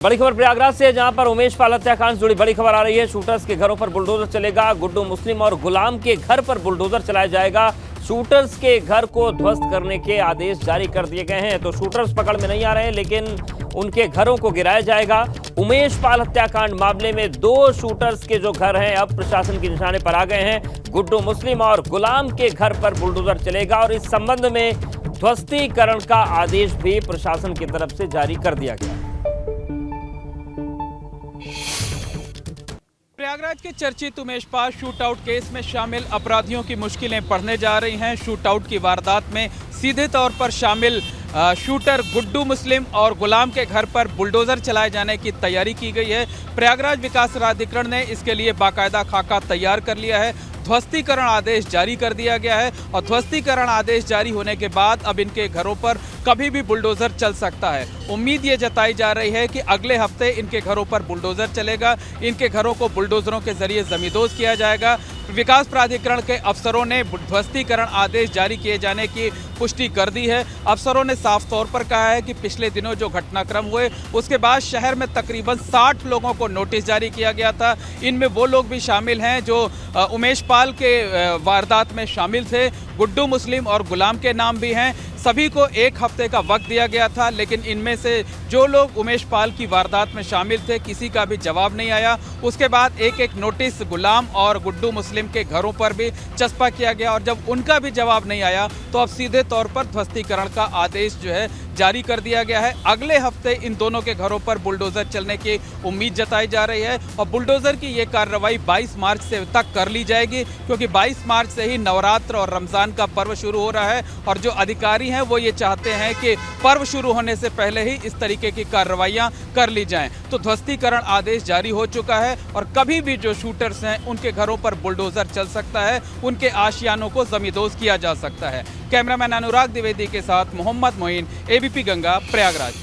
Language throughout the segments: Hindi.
बड़ी खबर प्रयागराज से, जहां पर उमेश पाल हत्याकांड से जुड़ी बड़ी खबर आ रही है। शूटर्स के घरों पर बुलडोजर चलेगा। गुड्डू मुस्लिम और गुलाम के घर पर बुलडोजर चलाया जाएगा। शूटर्स के घर को ध्वस्त करने के आदेश जारी कर दिए गए हैं। तो शूटर्स पकड़ में नहीं आ रहे हैं, लेकिन उनके घरों को गिराया जाएगा। उमेश पाल हत्याकांड मामले में 2 शूटर्स के जो घर हैं अब प्रशासन के निशाने पर आ गए हैं। गुड्डू मुस्लिम और गुलाम के घर पर बुलडोजर चलेगा और इस संबंध में ध्वस्तीकरण का आदेश भी प्रशासन की तरफ से जारी कर दिया गया। प्रयागराज के चर्चित उमेश पाल शूटआउट केस में शामिल अपराधियों की मुश्किलें बढ़ने जा रही हैं। शूटआउट की वारदात में सीधे तौर पर शामिल शूटर गुड्डू मुस्लिम और गुलाम के घर पर बुलडोजर चलाए जाने की तैयारी की गई है। प्रयागराज विकास प्राधिकरण ने इसके लिए बाकायदा खाका तैयार कर लिया है। ध्वस्तीकरण आदेश जारी कर दिया गया है और ध्वस्तीकरण आदेश जारी होने के बाद अब इनके घरों पर कभी भी बुलडोजर चल सकता है। उम्मीद ये जताई जा रही है कि अगले हफ्ते इनके घरों पर बुलडोजर चलेगा। इनके घरों को बुलडोजरों के जरिए जमींदोज किया जाएगा। विकास प्राधिकरण के अफसरों ने ध्वस्तीकरण आदेश जारी किए जाने की पुष्टि कर दी है। अफसरों ने साफ तौर पर कहा है कि पिछले दिनों जो घटनाक्रम हुए उसके बाद शहर में तकरीबन 60 लोगों को नोटिस जारी किया गया था। इनमें वो लोग भी शामिल हैं जो उमेश पाल के वारदात में शामिल थे। गुड्डू मुस्लिम और गुलाम के नाम भी हैं। सभी को 1 हफ्ते का वक्त दिया गया था, लेकिन इनमें से जो लोग उमेश पाल की वारदात में शामिल थे किसी का भी जवाब नहीं आया। उसके बाद एक नोटिस गुलाम और गुड्डू मुस्लिम के घरों पर भी चस्पा किया गया और जब उनका भी जवाब नहीं आया तो अब सीधे तौर पर ध्वस्तीकरण का आदेश जो है जारी कर दिया गया है। अगले हफ्ते इन दोनों के घरों पर बुलडोजर चलने की उम्मीद जताई जा रही है और बुलडोजर की ये कार्रवाई 22 मार्च से तक कर ली जाएगी, क्योंकि 22 मार्च से ही नवरात्र और रमजान का पर्व शुरू हो रहा है और जो अधिकारी हैं वो ये चाहते हैं कि पर्व शुरू होने से पहले ही इस तरीके की कार्रवाइयां कर ली जाएं। तो ध्वस्तीकरण आदेश जारी हो चुका है और कभी भी जो शूटर्स हैं उनके घरों पर बुलडोजर चल सकता है, उनके आशियानों को जमींदोज किया जा सकता है। कैमरामैन अनुराग द्विवेदी के साथ मोहम्मद मोइन, एबीपी गंगा, प्रयागराज।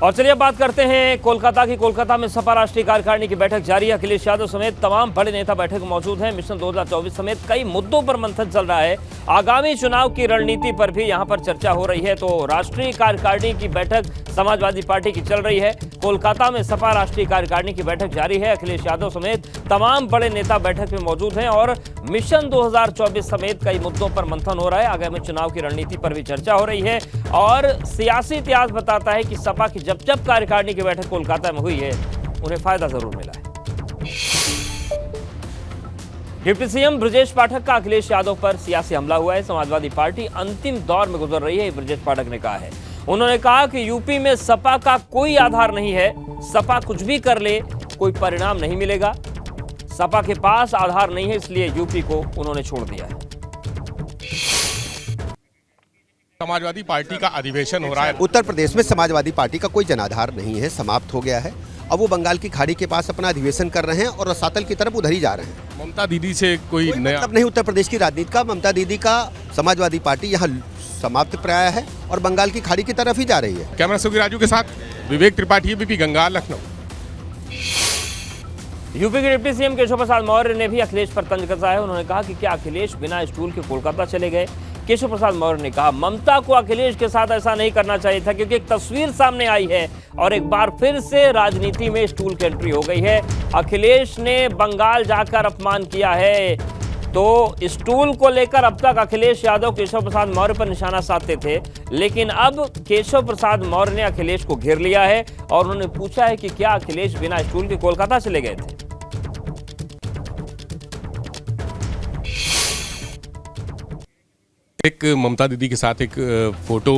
और चलिए बात करते हैं कोलकाता की। कोलकाता में सपा राष्ट्रीय कार्यकारिणी की बैठक जारी है। अखिलेश यादव समेत तमाम बड़े नेता बैठक में मौजूद हैं। मिशन 2024 समेत कई मुद्दों पर मंथन चल रहा है। आगामी चुनाव की रणनीति पर भी यहां पर चर्चा हो रही है। तो राष्ट्रीय कार्यकारिणी की बैठक समाजवादी पार्टी की चल रही है। कोलकाता में सपा राष्ट्रीय कार्यकारिणी की बैठक जारी है। अखिलेश यादव समेत तमाम बड़े नेता बैठक में मौजूद हैं और मिशन 2024 समेत कई मुद्दों पर मंथन हो रहा है। आगामी चुनाव की रणनीति पर भी चर्चा हो रही है और सियासी इतिहास बताता है कि सपा की जब कार्यकारिणी की बैठक कोलकाता में हुई है उन्हें फायदा जरूर मिला है। डिप्टी सीएम ब्रजेश पाठक का अखिलेश यादव पर सियासी हमला हुआ है। समाजवादी पार्टी अंतिम दौर में गुजर रही है, ब्रजेश पाठक ने कहा है। उन्होंने कहा कि यूपी में सपा का कोई आधार नहीं है। सपा कुछ भी कर ले कोई परिणाम नहीं मिलेगा। सपा के पास आधार नहीं है, इसलिए यूपी को उन्होंने छोड़ दिया है। समाजवादी पार्टी का अधिवेशन हो रहा है। उत्तर प्रदेश में समाजवादी पार्टी का कोई जनाधार नहीं है, समाप्त हो गया है। अब वो बंगाल की खाड़ी के पास अपना अधिवेशन कर रहे हैं और रसातल की तरफ उधर ही जा रहे हैं। ममता दीदी से कोई नया मतलब नहीं उत्तर प्रदेश की राजनीति का। ममता दीदी का समाजवादी पार्टी यहाँ समाप्त प्राय है और बंगाल की खाड़ी की तरफ ही जा रही है। कैमरा सुगी राजू के साथ विवेक त्रिपाठी, एबीपी गंगा, लखनऊ। यूपी के डिप्टी सीएम केशव प्रसाद मौर्य ने भी अखिलेश पर तंज कसा है। उन्होंने कहा कि क्या अखिलेश बिना स्टूल के कोलकाता चले गए। केशव प्रसाद मौर्य ने कहा ममता को अखिलेश के साथ ऐसा नहीं करना चाहिए था, क्योंकि एक तस्वीर सामने आई है और एक बार फिर से राजनीति में स्टूल की एंट्री हो गई है। अखिलेश ने बंगाल जाकर अपमान किया है, तो स्टूल को लेकर अब तक अखिलेश यादव केशव प्रसाद मौर्य पर निशाना साधते थे, लेकिन अब केशव प्रसाद मौर्य ने अखिलेश को घेर लिया है और उन्होंने पूछा है कि क्या अखिलेश बिना स्टूल के कोलकाता चले गए थे। एक ममता दीदी के साथ एक फोटो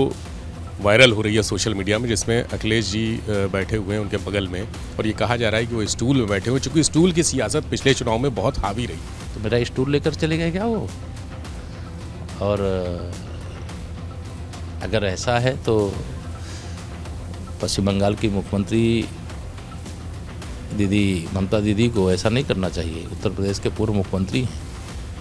वायरल हो रही है सोशल मीडिया में, जिसमें अखिलेश जी बैठे हुए हैं उनके बगल में और ये कहा जा रहा है कि वो स्टूल में बैठे हुए, चूंकि स्टूल की सियासत पिछले चुनाव में बहुत हावी रही। तो मेरा स्टूल लेकर चले गए क्या वो? और अगर ऐसा है तो पश्चिम बंगाल की मुख्यमंत्री दीदी ममता दीदी को ऐसा नहीं करना चाहिए। उत्तर प्रदेश के पूर्व मुख्यमंत्री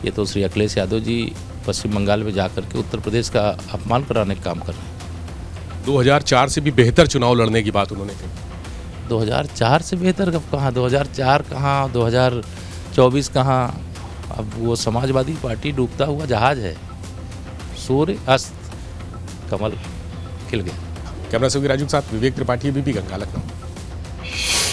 ये तो श्री अखिलेश यादव जी पश्चिम बंगाल में जाकर के उत्तर प्रदेश का अपमान कराने का काम कर रहे हैं। 2004 से भी बेहतर चुनाव लड़ने की बात उन्होंने कही। 2004 से बेहतर कब कहाँ? 2004 कहाँ, 2024 कहाँ? अब वो समाजवादी पार्टी डूबता हुआ जहाज है। सूर्य अस्त, कमल खिल गया। कैमरा सुगी राजू के साथ विवेक त्रिपाठी, एबीपी गंगा, लखनऊ।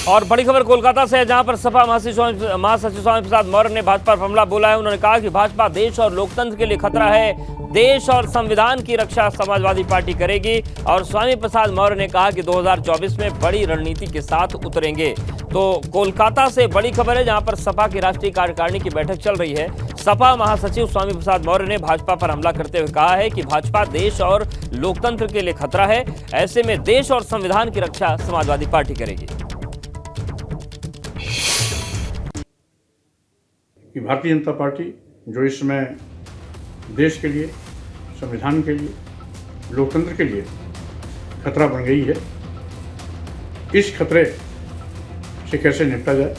और बड़ी खबर कोलकाता से है, जहां पर सपा महासचिव स्वामी प्रसाद मौर्य ने भाजपा पर हमला बोला है। उन्होंने कहा कि भाजपा देश और लोकतंत्र के लिए खतरा है, देश और संविधान की रक्षा समाजवादी पार्टी करेगी। और स्वामी प्रसाद मौर्य ने कहा कि 2024 में बड़ी रणनीति के साथ उतरेंगे। तो कोलकाता से बड़ी खबर है, जहां पर सपा की राष्ट्रीय कार्यकारिणी की बैठक चल रही है। सपा महासचिव स्वामी प्रसाद मौर्य ने भाजपा पर हमला करते हुए कहा है कि भाजपा देश और लोकतंत्र के लिए खतरा है, ऐसे में देश और संविधान की रक्षा समाजवादी पार्टी करेगी। कि भारतीय जनता पार्टी जो इस समय देश के लिए, संविधान के लिए, लोकतंत्र के लिए खतरा बन गई है, इस खतरे से कैसे निपटा जाए,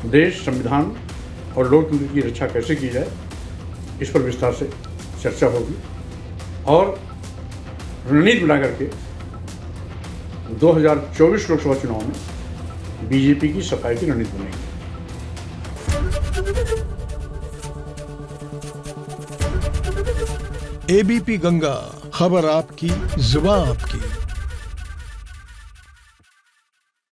देश, संविधान और लोकतंत्र की रक्षा कैसे की जाए, इस पर विस्तार से चर्चा होगी और रणनीति बना करके 2024 लोकसभा चुनाव में बीजेपी की सफाई की रणनीति बनेगी। एबीपी गंगा, खबर आपकी, जुबान आपकी।